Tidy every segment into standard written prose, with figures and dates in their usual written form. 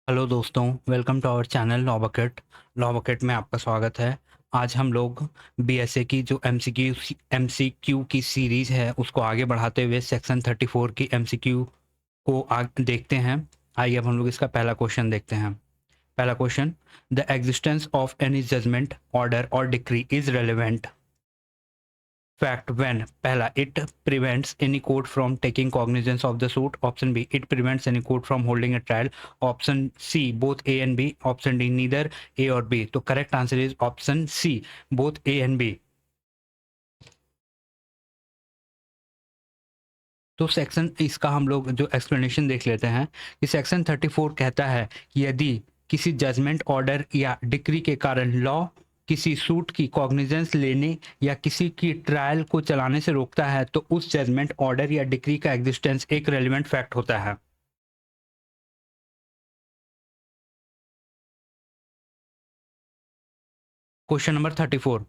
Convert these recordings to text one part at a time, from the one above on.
Hello दोस्तों, welcome to our channel law bucket में आपका स्वागत है। आज हम लोग बीएसए की जो एमसीक्यू की सीरीज है उसको आगे बढ़ाते हुए सेक्शन 34 की एमसीक्यू को देखते हैं। आइए अब हम लोग इसका पहला क्वेश्चन देखते हैं। पहला question, the existence of any judgment order और decree is relevant fact when पहला it prevents any court from taking cognizance of the suit, option B it prevents any court from holding a trial, option C both A and B, option D neither A or B। तो correct answer is option C both A and B। तो section इसका हम लोग जो explanation देख लेते हैं कि सेक्शन 34 कहता है कि यदि किसी जजमेंट ऑर्डर या डिक्री के कारण लॉ किसी सूट की कॉग्निजेंस लेने या किसी की ट्रायल को चलाने से रोकता है तो उस जजमेंट ऑर्डर या डिक्री का एग्जिस्टेंस एक रेलिवेंट फैक्ट होता है। Question number 34,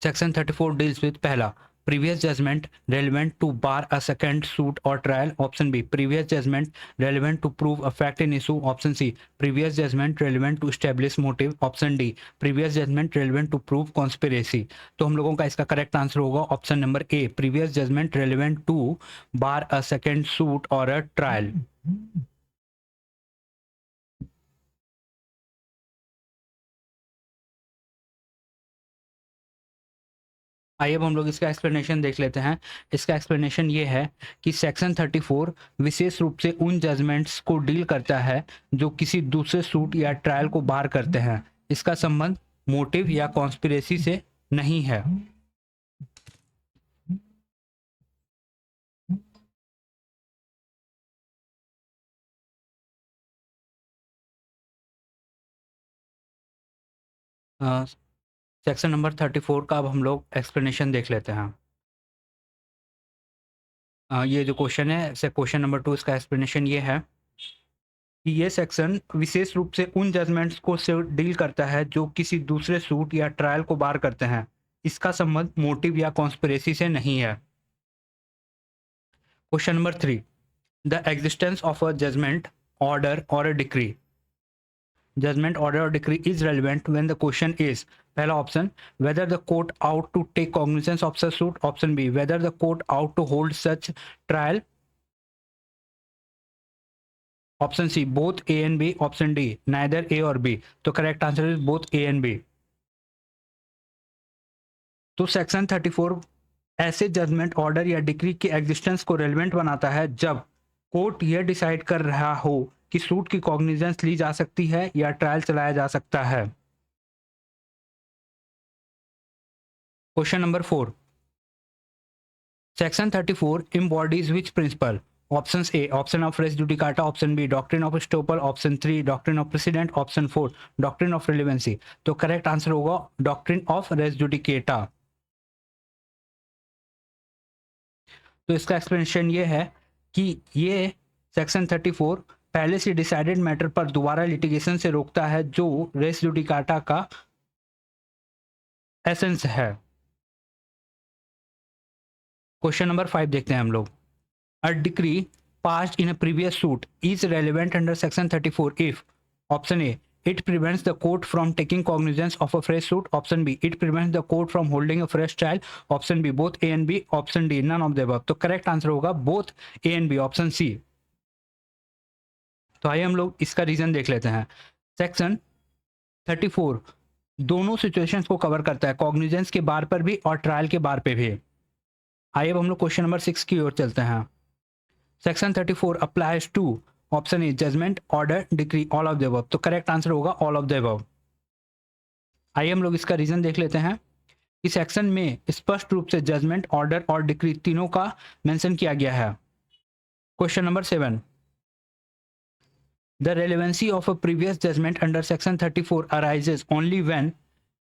section 34 deals with पहला previous judgment relevant to bar a second suit or trial, option B previous judgment relevant to prove a fact in issue, option C previous judgment relevant to establish motive, option D previous judgment relevant to prove conspiracy। तो हम लोगों का इसका correct answer होगा option number A previous judgment relevant to bar a second suit or a trial। आइए अब हम लोग इसका एक्सप्लेनेशन देख लेते हैं। इसका एक्सप्लेनेशन ये है कि सेक्शन 34 विशेष रूप से उन जजमेंट्स को डील करता है जो किसी दूसरे सूट या ट्रायल को बार करते हैं। इसका संबंध मोटिव या कॉन्स्पिरेसी से नहीं है। सेक्शन नंबर 34 का अब हम लोग एक्सप्लेनेशन देख लेते हैं। ये जो क्वेश्चन है क्वेश्चन नंबर 2, इसका एक्सप्लेनेशन ये है कि ये सेक्शन विशेष रूप से उन जजमेंट्स को से डील करता है जो किसी दूसरे सूट या ट्रायल को बार करते हैं। इसका संबंध मोटिव या कॉन्स्पिरेसी से नहीं है। Question number 3, the existence of a judgment order और अ डिक्री। जजमेंट ऑर्डर और decree is relevant when the question is पहला option whether the court ought to take cognizance of such suit, option B whether the court ought to hold such trial, option C both A and B, option D neither A और B. तो correct answer is both A and B. तो section 34 ऐसे judgement order या decree के existence को relevant बनाता है जब कोर्ट यह डिसाइड कर रहा हो कि सूट की कॉग्निजेंस ली जा सकती है या ट्रायल चलाया जा सकता है। Question number 4, section 34 embodies which principle? Options A option of res judicata, option B doctrine of estoppel, option 3 doctrine of precedent, option 4 doctrine of relevancy। तो करेक्ट आंसर होगा डॉक्ट्रिन ऑफ रेस जुडिकेटा। तो इसका explanation ये है कि ये section 34 पहले से डिसाइडेड मैटर पर दोबारा लिटिगेशन से रोकता है जो रेस जुडिकाटा का एसेंस है। क्वेश्चन नंबर 5 देखते हैं हम लोग। A decree passed in a previous suit is relevant under section 34 if option A it prevents the court from taking cognizance of a fresh suit, option B it prevents the court from holding a fresh trial, option B both A and B, option D none of the above। तो correct answer होगा both A and B, option C. तो आइए हम लोग इसका reason देख लेते हैं। सेक्शन 34 दोनों सिचुएशंस को कवर करता है, कॉग्निजेंस के बार पर भी और ट्रायल के बार पे भी। आइए अब हम लोग क्वेश्चन नंबर 6 की ओर चलते हैं। Section 34 applies to option A judgment order decree all of the above. तो करेक्ट आंसर होगा ऑल ऑफ द अबव। आइए हम लोग इसका रीजन देख लेते हैं कि सेक्शन में स्पष्ट रूप से जजमेंट ऑर्डर और डिक्री तीनों का मेंशन किया गया है। Question number 7, the relevancy of a previous judgment under section 34 arises only when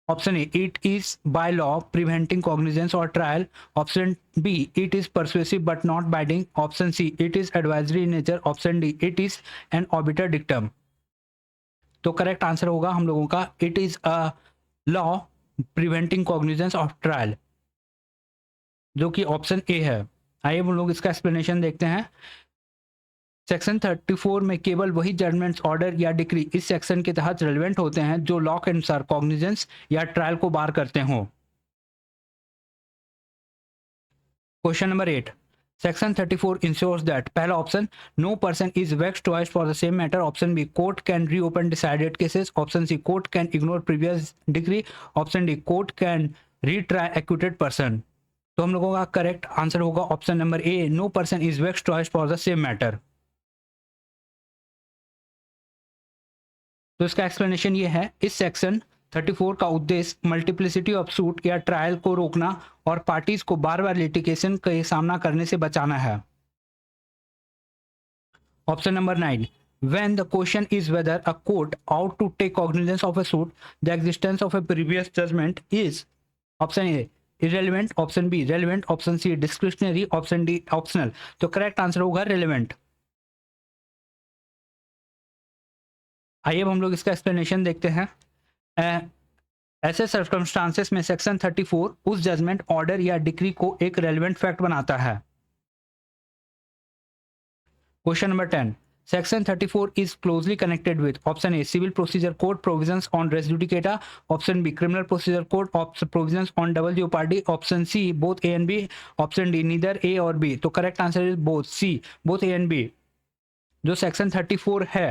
option A it is by law preventing cognizance और trial, option B it is persuasive but not binding, option C it is advisory in nature, option D it is an obiter dictum. तो correct answer होगा हम लोगों का it is a law preventing cognizance of trial, जो कि option A है। आइए हम लोग इसका एक्सप्लेनेशन देखते हैं। सेक्शन 34 में केवल वही जजमेंट्स, ऑर्डर या डिक्री इस सेक्शन के तहत रेलेवेंट होते हैं जो लॉ के अनुसार कॉग्निजेंस या ट्रायल को बार करते हों। Question number 8, section 34 ensures that, पहला option, no person is vexed twice for the same matter, option B court can reopen decided cases, option C court can ignore previous degree, option D court can retry acquitted person. तो हम लोगों का correct answer होगा option number A, no person is vexed twice for the same matter. तो इसका explanation ये है, इस सेक्शन 34 का उद्देश्य मल्टीप्लिसिटी ऑफ सूट या ट्रायल को रोकना और पार्टीज को बार बार लिटिगेशन का सामना करने से बचाना है। Option number 9, when the question is whether a court ought to take cognizance of a suit, the existence of a previous judgment is, option A irrelevant, option B relevant, option C discretionary, option D optional। तो correct answer होगा relevant. आइए अब हम लोग इसका explanation देखते हैं। ऐसे सर्कमस्टांसेस में सेक्शन 34 उस जजमेंट, ऑर्डर या डिक्री को एक रेलेवेंट फैक्ट बनाता है। Question number 10, section 34 is closely connected with, option A civil procedure code provisions on res judicata, option B criminal procedure code provisions on double jeopardy, option C both A and B, option D neither A or B। तो correct answer is both C, both A and B. जो section 34 है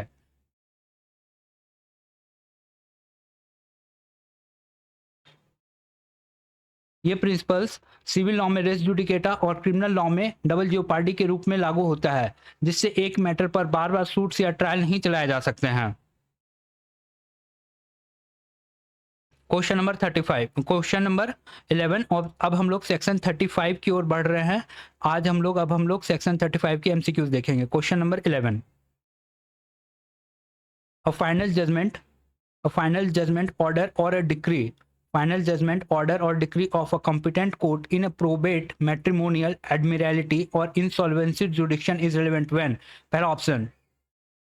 ये principles civil law में res judicata और criminal law में double jeopardy के रूप में लागू होता है, जिससे एक मैटर पर बार बार सूट्स या ट्रायल नहीं चलाए जा सकते हैं। क्वेश्चन नंबर 35, क्वेश्चन नंबर 11, और अब हम लोग सेक्शन 35 की ओर बढ़ रहे हैं। अब हम लोग सेक्शन 35 की एमसीक्यूज देखेंगे। Question number 11, a final judgment order और a decree, final judgment order और decree of a competent court in a probate, matrimonial, admiralty और insolvency jurisdiction is relevant when. पहला option,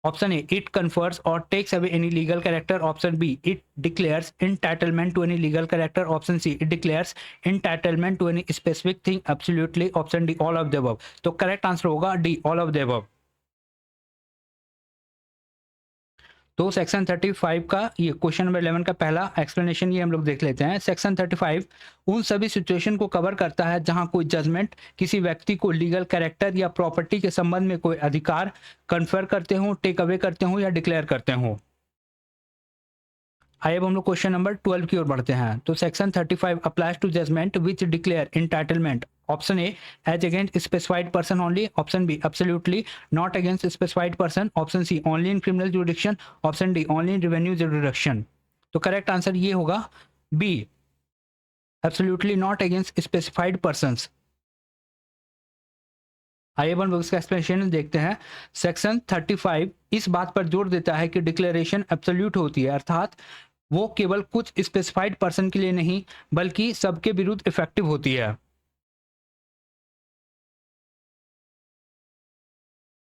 option A it confers और takes away any legal character, option B it declares entitlement to any legal character, option C it declares entitlement to any specific thing absolutely, option D all of the above. तो correct answer होगा D all of the above. तो section 35 का ये question number 11 का पहला explanation ये हम लोग देख लेते हैं। सेक्शन 35 उन सभी सिचुएशन को कवर करता है जहां कोई जजमेंट किसी व्यक्ति को लीगल कैरेक्टर या प्रॉपर्टी के संबंध में कोई अधिकार कन्फर करते हो, टेक अवे करते हो या डिक्लेयर करते हो। आइए अब हम लोग क्वेश्चन नंबर 12 की ओर बढ़ते हैं। तो section 35 applies to judgment which declare entitlement, option A as against specified person only, option B absolutely not against specified person, option C only in criminal jurisdiction, option D only in revenue jurisdiction. तो correct answer ये होगा B, absolutely not against specified persons. आइए अपन लोग इसका explanation देखते हैं। Section 35 इस बात पर जोर देता है कि डिक्लेरेशन एब्सोल्यूट होती है, अर्थात वो केवल कुछ स्पेसिफाइड पर्सन के लिए नहीं बल्कि सबके विरुद्ध इफेक्टिव होती है।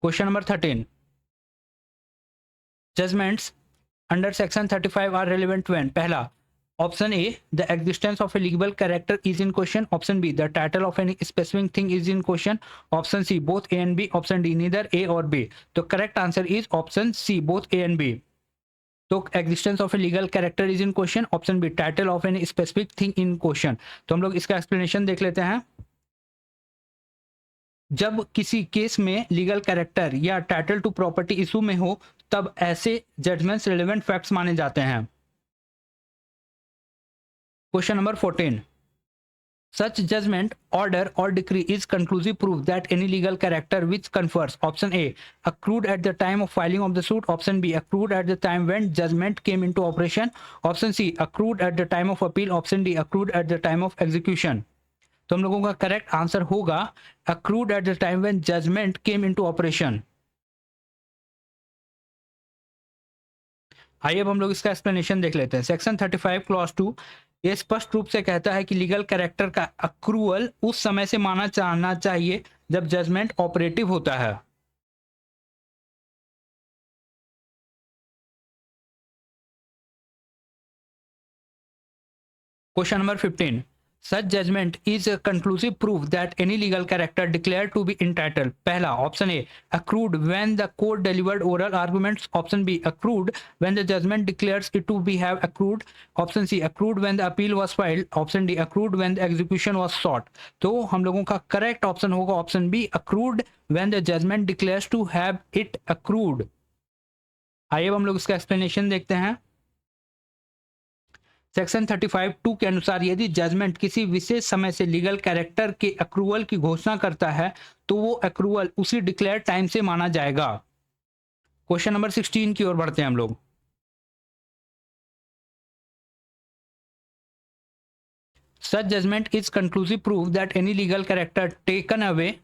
Question number 13, judgments under section 35 are relevant when. पहला option A the existence of a legal character is in question, option B the title of any specific thing is in question, option C both A and B, option D neither A और B. तो correct answer is option C both A and B. तो existence of a legal character is in question, option B title of any specific thing in question. तो हम लोग इसका explanation देख लेते हैं। जब किसी केस में लीगल कैरेक्टर या टाइटल टू प्रॉपर्टी इशू में हो तब ऐसे जजमेंट्स रिलेवेंट फैक्ट्स माने जाते हैं। Question number 14, such judgment, order or decree is conclusive proof that any legal character which confers, option A accrued at the time of filing of the suit, option B accrued at the time when judgment came into operation, option C accrued at the time of appeal, option D accrued at the time of execution। तो हम लोगों का correct answer होगा accrued at the time when judgment came into operation। आइए अब हम लोग इसका एक्सप्लेनेशन देख लेते हैं। सेक्शन 35 क्लॉज 2 ये स्पष्ट रूप से कहता है कि लीगल कैरेक्टर का अक्रूवल उस समय से माना जाना चाहिए जब जजमेंट ऑपरेटिव होता है। Question number 15, Such judgment is a conclusive proof that any legal character declared to be entitled. पहला option A, accrued when the court delivered oral arguments. Option B, accrued when the judgment declares it to be have accrued. Option C, accrued when the appeal was filed. Option D, accrued when the execution was sought. तो हम लोगों का correct option होगा option B, accrued when the judgment declares to have it accrued. आइए अब हम लोग इसका explanation देखते हैं। सेक्शन 35(2) के अनुसार यदि जजमेंट किसी विशेष समय से लीगल कैरेक्टर के अक्रूवल की घोषणा करता है तो वो अक्रूवल उसी डिक्लेयर टाइम से माना जाएगा। क्वेश्चन नंबर 16 की ओर बढ़ते हैं हम लोग। Such judgment is conclusive proof that any legal character taken away.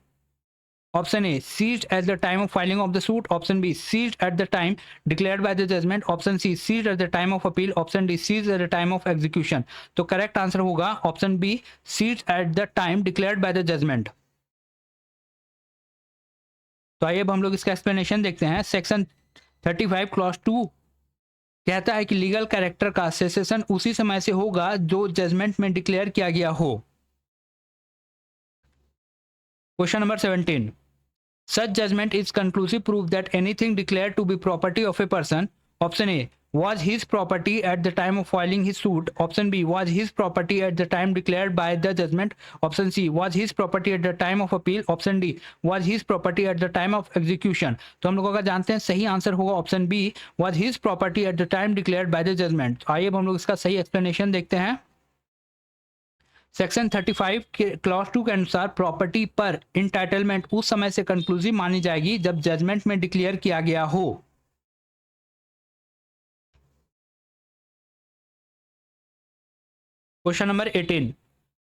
Option A, seized at the time of filing of the suit. Option B, seized at the time declared by the judgment. Option C, seized at the time of appeal. Option D, seized at the time of execution. तो correct answer होगा option B, seized at the time declared by the judgment. तो आइए अब हम लोग इसका explanation देखते हैं। सेक्शन 35 क्लॉज 2 कहता है कि लीगल कैरेक्टर का सेसेशन उसी समय से होगा जो जजमेंट में डिक्लेयर किया गया हो। Question number 17, such judgment is conclusive proof that anything declared to be property of a person. Option A, was his property at the time of filing his suit. Option B, was his property at the time declared by the judgment. Option C, was his property at the time of appeal. Option D, was his property at the time of execution. तो हम लोगों का जानते हैं सही answer होगा option B, was his property at the time declared by the judgment. आइए अब हम लोग इसका सही एक्सप्लेनेशन देखते हैं। सेक्शन 35 के क्लॉज 2 के अनुसार प्रॉपर्टी पर इंटाइटलमेंट उस समय से कंक्लूसिव मानी जाएगी जब जजमेंट में डिक्लेयर किया गया हो। क्वेश्चन नंबर 18,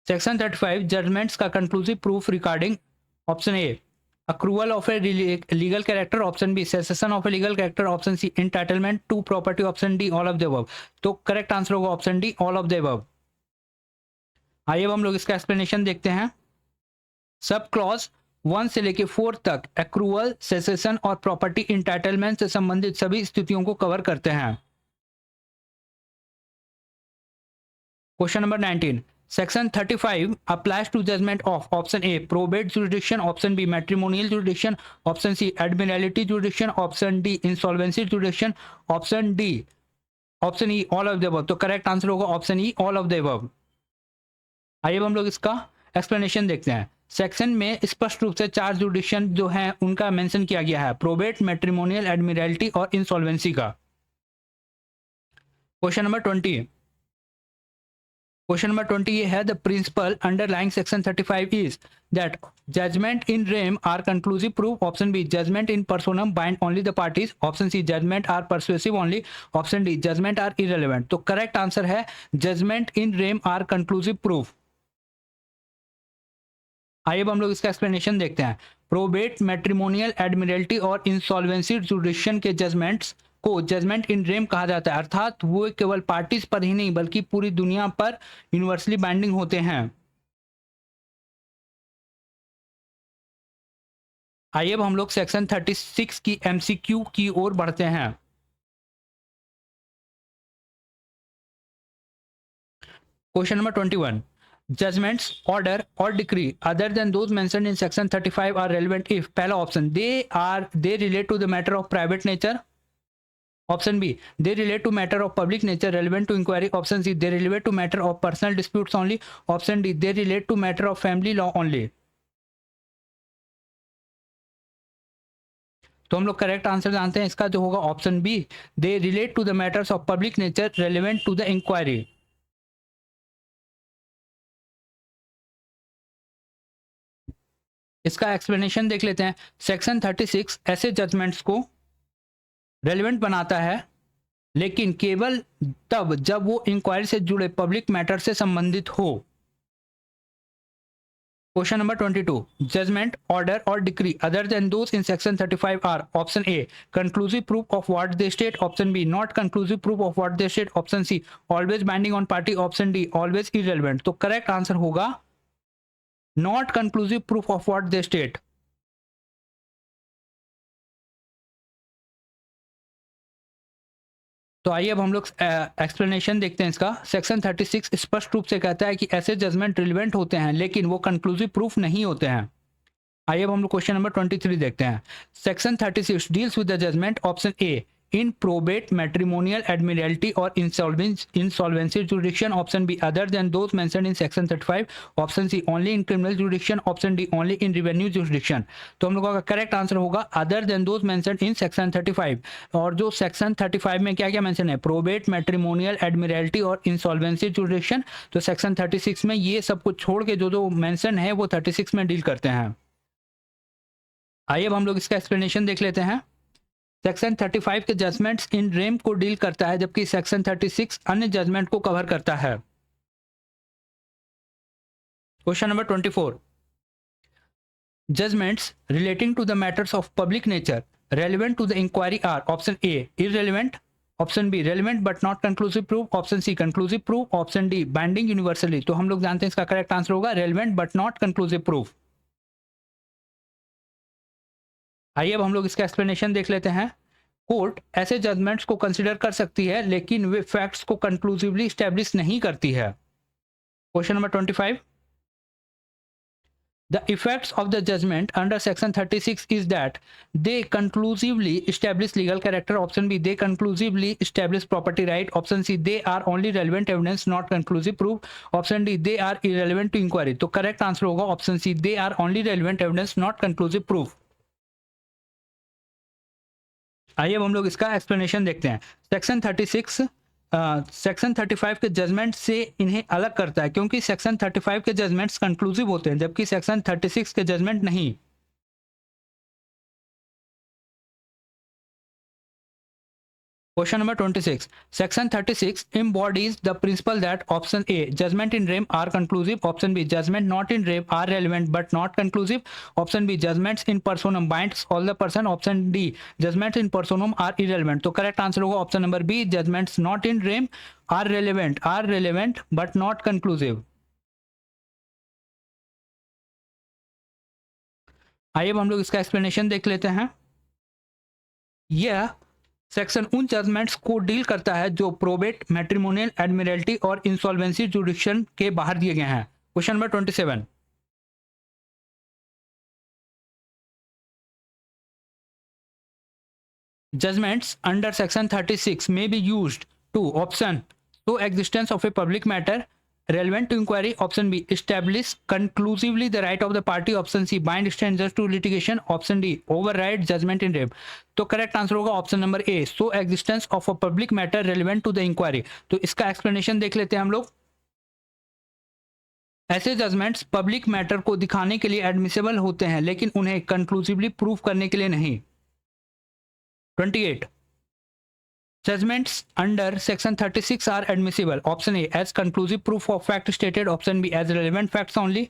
सेक्शन 35 जजमेंट्स का conclusive proof regarding. Option A, accrual of a legal character. Option B, cessation of a legal character. Option C, entitlement to property. Option D, all of the above. तो correct answer होगा option D, all of the above. आइए अब हम लोग इसका explanation देखते हैं। Sub clause 1 से लेके 4 तक एक्रूवल, सेसेशन और प्रॉपर्टी इंटाइटलमेंट से संबंधित सभी स्थितियों को कवर करते हैं। Question number 19, section 35 applies to judgment of. Option A, probate jurisdiction. Option B, matrimonial jurisdiction. Option C, admiralty jurisdiction. Option D, insolvency jurisdiction. Option E, all of the above. तो correct answer होगा option E, all of the above. आइए अब हम लोग इसका explanation देखते हैं। Section में स्पष्ट रूप से 4 जुडिक्शन जो हैं उनका मेंशन किया गया है, प्रोबेट, मैट्रिमोनियल, एडमिरल्टी और इंसॉल्वेंसी का। क्वेश्चन नंबर 20, ये है, the principle underlying section 35 is that judgment in rem are conclusive proof. Option B, judgment in personam bind only the parties. Option C, judgment are persuasive only. Option D, judgment are irrelevant. तो correct answer है judgment in rem are conclusive proof. आइए अब हम लोग इसका explanation देखते हैं। Probate, matrimonial, admiralty और इंसॉल्वेंसी जुडिक्शन के जजमेंट्स को जजमेंट इन रेम कहा जाता है, अर्थात वो केवल पार्टीज पर ही नहीं बल्कि पूरी दुनिया पर यूनिवर्सली बाइंडिंग होते हैं। आइए अब हम लोग सेक्शन 36 की एमसीक्यू की ओर बढ़ते हैं। Question number 21, judgments, order or decree other than those mentioned in section 35 are relevant if। पहला option, they relate to the matter of private nature। Option B, they relate to matter of public nature relevant to inquiry। Option C, they relate to matter of personal disputes only। Option D, they relate to matter of family law only। तो हम लोग correct answer जानते हैं इसका जो होगा option B, they relate to the matters of public nature relevant to the inquiry। इसका explanation देख लेते हैं। सेक्शन 36 ऐसे जजमेंट्स को रेलिवेंट बनाता है लेकिन केवल तब जब वो इंक्वायरी से जुड़े पब्लिक मैटर से संबंधित हो। क्वेश्चन नंबर 22, जजमेंट, ऑर्डर और decree other than those in section 35 are. Option A, conclusive proof of what they state. Option B, not conclusive proof of what they state. Option C, always binding on party. Option D, always irrelevant. तो correct answer होगा not conclusive proof of what they state. तो आइए अब हम लोग explanation देखते हैं इसका। सेक्शन 36 स्पष्ट रूप से कहता है कि ऐसे जजमेंट रिलेवेंट होते हैं लेकिन वो कंक्लूसिव प्रूफ नहीं होते हैं। आइए अब हम लोग क्वेश्चन नंबर 23 देखते हैं। Section 36 deals with the judgment option A in probate matrimonial admiralty और insolvency jurisdiction, option B other than those mentioned in section 35, option C only in criminal jurisdiction, option D only in revenue jurisdiction. तो हम लोगों का correct answer होगा other than those mentioned in section 35। और जो section 35 में क्या क्या मेंशन है, प्रोबेट मैट्रिमोनियल एडमिरल्टी और इंसॉल्वेंसी जुरिडिक्शन, तो सेक्शन 36 में ये सब कुछ छोड़ के जो जो मेंशन है वो 36 में डील करते हैं। आइए अब हम लोग इसका एक्सप्लेनेशन देख लेते हैं। सेक्शन 35 के जजमेंट्स इन रेम को डील करता है जबकि सेक्शन 36 अन्य जजमेंट को कवर करता है। Question number 24, judgments relating to the matters of public nature relevant to the inquiry are, option A irrelevant, option B relevant but not conclusive proof, option C conclusive proof, option D binding universally. तो हम लोग जानते हैं इसका correct answer होगा relevant but not conclusive proof. आइए अब हम लोग इसका एक्सप्लेनेशन देख लेते हैं। कोर्ट ऐसे जजमेंट्स को कंसिडर कर सकती है लेकिन वे फैक्ट्स को कंक्लूसिवली स्टैब्लिश नहीं करती है। Question number 25, the effects of the judgment under section 36 is that they conclusively establish legal character, option B they conclusively establish property right, option C they are only relevant evidence not conclusive proof, option D they are irrelevant to inquiry. तो correct answer होगा option C they are only relevant evidence not conclusive proof. आइए अब हम लोग इसका explanation देखते हैं। Section 36 section 35 के जजमेंट से इन्हें अलग करता है क्योंकि सेक्शन 35 के जजमेंट्स कंक्लूसिव होते हैं जबकि सेक्शन 36 के जजमेंट नहीं। Question number 26. Section 36 embodies the principle that option A, judgment in rem are conclusive, option B, judgment not in rem are relevant but not conclusive, option B, judgments in personam binds all the person, option D, judgments in personam are irrelevant. तो correct answer होगा option number B, judgments not in rem are relevant but not conclusive. आइए अब हम लोग इसका explanation देख लेते हैं। यह सेक्शन उन जजमेंट्स को डील करता है जो प्रोबेट, मैट्रिमोनियल, एडमिरल्टी और इंसॉल्वेंसी जुरिडिक्शन के बाहर दिए गए हैं। Question number 27, judgments under section 36 में be used to, option to existence of a public matter relevant to inquiry, option B establish conclusively the right of the party, option C bind strangers to litigation, option D override judgment in rem। तो correct answer होगा option number A, so existence of a public matter relevant to the inquiry. तो इसका explanation देख लेते हैं हम लोग। ऐसे जजमेंट्स पब्लिक मैटर को दिखाने के लिए एडमिसेबल होते हैं लेकिन उन्हें कंक्लूसिवली प्रूव करने के लिए नहीं। 28, judgments under section 36 are admissible, option A as conclusive proof of fact stated, option B as relevant facts only,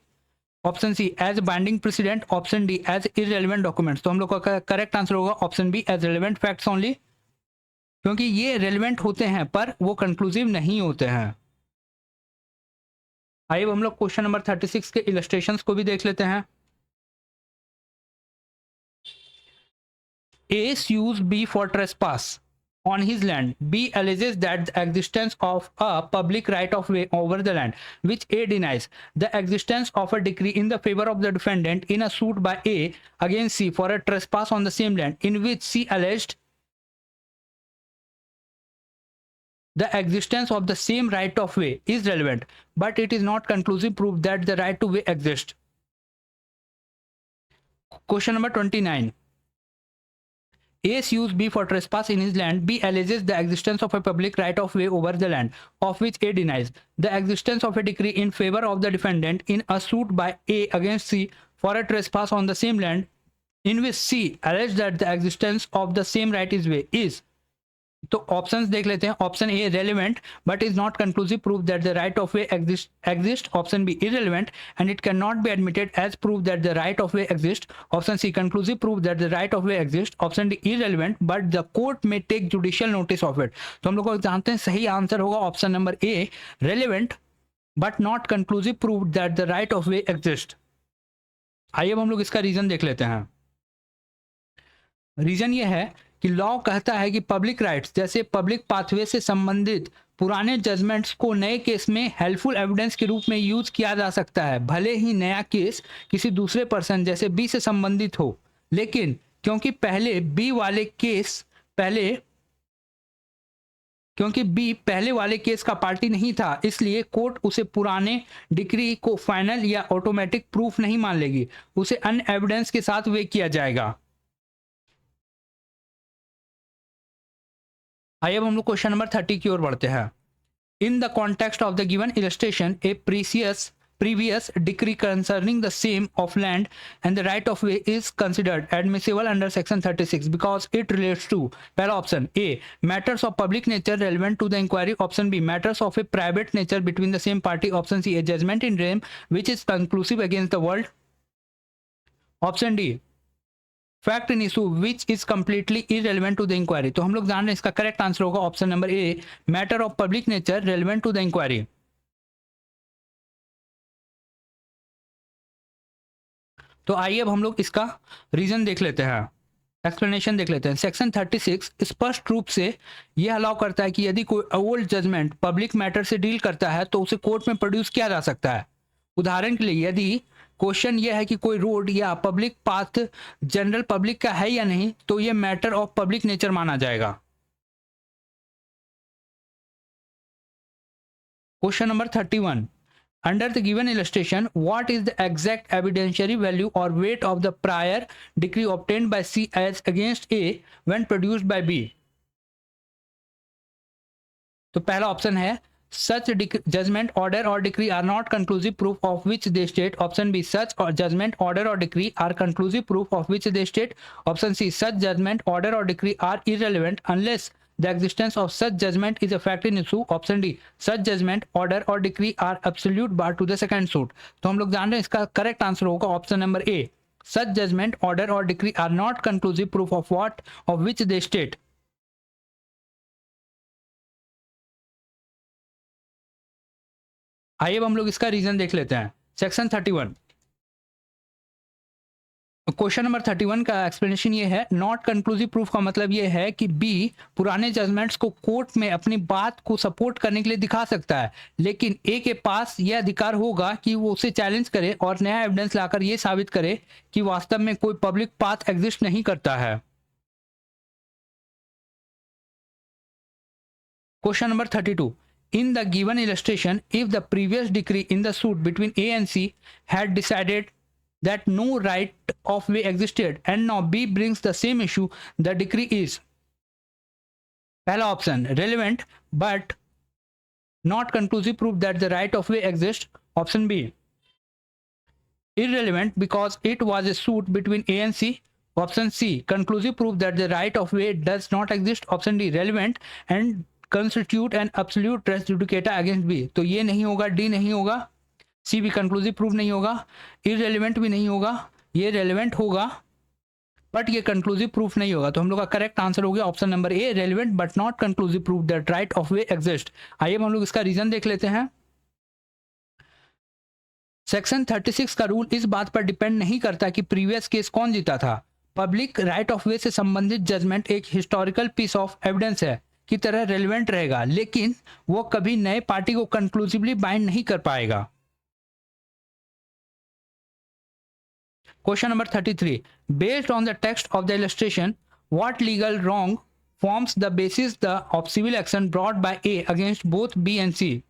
option C as binding precedent, option D as irrelevant documents। तो हम लोग का correct answer होगा option B as relevant facts only, क्योंकि ये relevant होते हैं पर वो कंक्लूसिव नहीं होते हैं। आइए हम लोग क्वेश्चन नंबर 36 के इलस्ट्रेशंस को भी देख लेते हैं। A sues B for trespass on his land. B alleges that the existence of a public right of way over the land, which A denies. The existence of a decree in the favor of the defendant in a suit by A against C for a trespass on the same land, in which C alleged the existence of the same right of way is relevant, but it is not conclusive proof that the right to way exists. Question number 29. A sues B for trespass in his land. B alleges the existence of a public right of way over the land, of which A denies. The existence of a decree in favor of the defendant in a suit by A against C for a trespass on the same land, in which C alleged that the existence of the same right is way is। तो options देख लेते हैं। Option A relevant but is not conclusive proof that the right of way exist, option B irrelevant and it can not be admitted as proof that the right of way exist, option C conclusive proof that the right of way exist, option D irrelevant but the court may take judicial notice of it. तो हम लोग को जानते हैं सही answer होगा option number A, relevant but not conclusive proof that the right of way exist. आइए अब हम लोग इसका रीजन देख लेते हैं। रीजन ये है कि लॉ कहता है कि पब्लिक राइट्स जैसे पब्लिक पाथवे से संबंधित पुराने जजमेंट्स को नए केस में हेल्पफुल एविडेंस के रूप में यूज किया जा सकता है, भले ही नया केस किसी दूसरे पर्सन जैसे बी से संबंधित हो। लेकिन क्योंकि बी पहले वाले केस का पार्टी नहीं था, इसलिए कोर्ट उसे पुराने डिक्री को फाइनल या ऑटोमेटिक प्रूफ नहीं मान लेगी, उसे अन्य एविडेंस के साथ वे किया जाएगा। आइए अब हम लोग क्वेश्चन नंबर 30 की ओर बढ़ते हैं। In the context of the given illustration A previous decree concerning the same of land and the right of way is considered admissible under section 36 because it relates to पहला option A matters of public nature relevant to the inquiry, option B matters of a private nature between the same party, option C a judgment in rem which is conclusive against the world, option D fact in issue which is completely irrelevant to the inquiry. तो हम लोग जान रहे हैं इसका correct answer होगा option number A matter of public nature relevant to the inquiry. तो आइए अब हम लोग इसका रीजन देख लेते हैं, एक्सप्लेनेशन देख लेते हैं। सेक्शन 36 स्पष्ट रूप से यह अलाउ करता है कि यदि कोई ओल्ड जजमेंट पब्लिक मैटर से डील करता है तो उसे कोर्ट में प्रोड्यूस किया जा सकता है। उदाहरण के लिए यदि क्वेश्चन यह है कि कोई रोड या पब्लिक पाथ जनरल पब्लिक का है या नहीं, तो यह मैटर ऑफ पब्लिक नेचर माना जाएगा। Question number 31 under the given illustration what is the exact evidentiary value और weight of the prior decree obtained by C as against A when produced by B. तो पहला option है such judgment order or decree are not conclusive proof of which they state, option B such judgment order or decree are conclusive proof of which they state, option C such judgment order or decree are irrelevant unless the existence of such judgment is a fact in issue, option D such judgment order or decree are absolute bar to the second suit। तो हम लोग जान रहे हैं इसका correct answer होगा option number A such judgment order or decree are not conclusive proof of which they state। आइए अब हम लोग इसका रीजन देख लेते हैं। सेक्शन 31 क्वेश्चन नंबर 31 का एक्सप्लेनेशन ये है नॉट कंक्लूसिव प्रूफ का मतलब ये है कि बी पुराने जजमेंट्स को कोर्ट में अपनी बात को सपोर्ट करने के लिए दिखा सकता है, लेकिन ए के पास यह अधिकार होगा कि वो उसे चैलेंज करे और नया एविडेंस लाकर ये साबित करे कि वास्तव में कोई पब्लिक पाथ एग्जिस्ट नहीं करता है। Question number 32 in the given illustration if the previous decree in the suit between A and C had decided that no right of way existed and now B brings the same issue, the decree is पहला option relevant but not conclusive proof that the right of way exists, option B irrelevant because it was a suit between A and C, option C conclusive proof that the right of way does not exist, option D relevant and constitute and absolute res judicata against B. तो ये नहीं होगा, D नहीं होगा, सी भी conclusive proof नहीं होगा, irrelevant भी नहीं होगा, ये रेलेवेंट होगा बट ये कंक्लूसिव प्रूफ नहीं होगा। तो हम लोग का करेक्ट आंसर हो गया option number A relevant but not conclusive proof that right of way exist. आइए हम लोग इसका रीजन देख लेते हैं। सेक्शन 36 का रूल इस बात पर डिपेंड नहीं करता कि प्रीवियस केस कौन जीता था। पब्लिक राइट ऑफ वे से संबंधित जजमेंट एक हिस्टोरिकल पीस ऑफ एविडेंस है की तरह रेलेवेंट रहेगा, लेकिन वो कभी नए पार्टी को कंक्लूसिवली बाइंड नहीं कर पाएगा। Question number 33 based on the text of the illustration what legal wrong forms the basis of civil action brought by A against both B and C,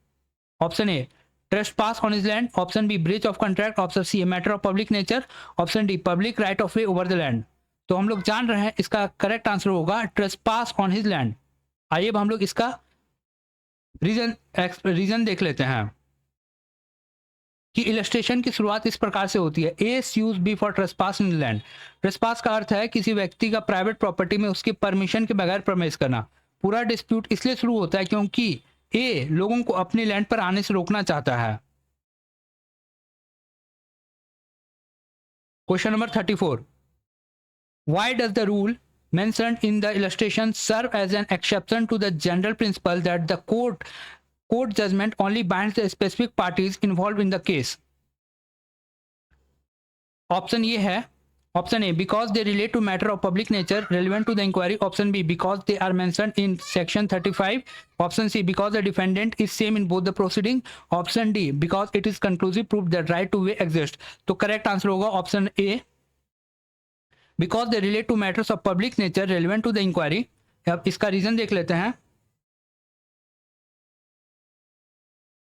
option A trespass on his land, option B breach of contract, option C a matter of public nature, option D public right of way over the land। तो हम लोग जान रहे हैं इसका correct answer होगा trespass on his land। आइए अब हम लोग इसका रीजन देख लेते हैं कि इलस्ट्रेशन की शुरुआत इस प्रकार से होती है A sues B for trespass in land. Trespass का अर्थ है किसी व्यक्ति का प्राइवेट प्रॉपर्टी में उसके परमिशन के बगैर प्रवेश करना। पूरा डिस्प्यूट इसलिए शुरू होता है क्योंकि ए लोगों को अपनी लैंड पर आने से रोकना चाहता है। Question number 34 why does the rule mentioned in the illustration serve as an exception to the general principle that the court judgment only binds the specific parties involved in the case। Option ये है option A because they relate to matter of public nature relevant to the inquiry, option B because they are mentioned in section 35, option C because the defendant is same in both the proceeding, option D because it is conclusive proof that right to way exist. तो correct answer होगा option A, because they relate to matters of public nature relevant to the inquiry. अब इसका reason देख लेते हैं।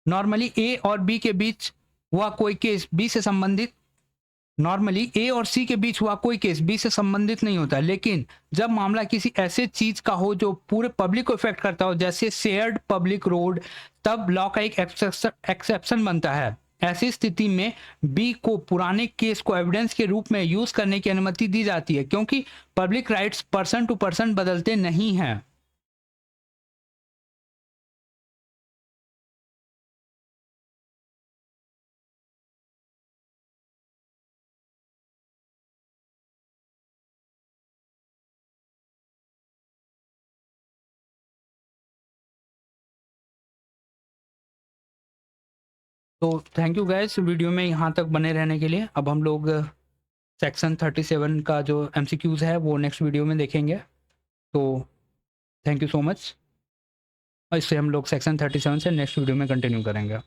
Normally ए और B के बीच हुआ कोई केस बी से संबंधित, नॉर्मली ए और सी के बीच हुआ कोई केस बी से संबंधित नहीं होता, लेकिन जब मामला किसी ऐसे चीज का हो जो पूरे पब्लिक को इफेक्ट करता हो, जैसे शेयर्ड पब्लिक रोड, तब लॉ का एक एक्सेप्शन बनता है। ऐसी स्थिति में बी को पुराने केस को एविडेंस के रूप में यूज करने की अनुमति दी जाती है, क्योंकि public rights person to person बदलते नहीं हैं। तो थैंक यू गैस वीडियो में यहाँ तक बने रहने के लिए। अब हम लोग सेक्शन 37 का जो एमसीक्यूज है वो नेक्स्ट वीडियो में देखेंगे। तो थैंक यू सो मच। और इससे हम लोग सेक्शन 37 से नेक्स्ट वीडियो में कंटिन्यू करेंगे।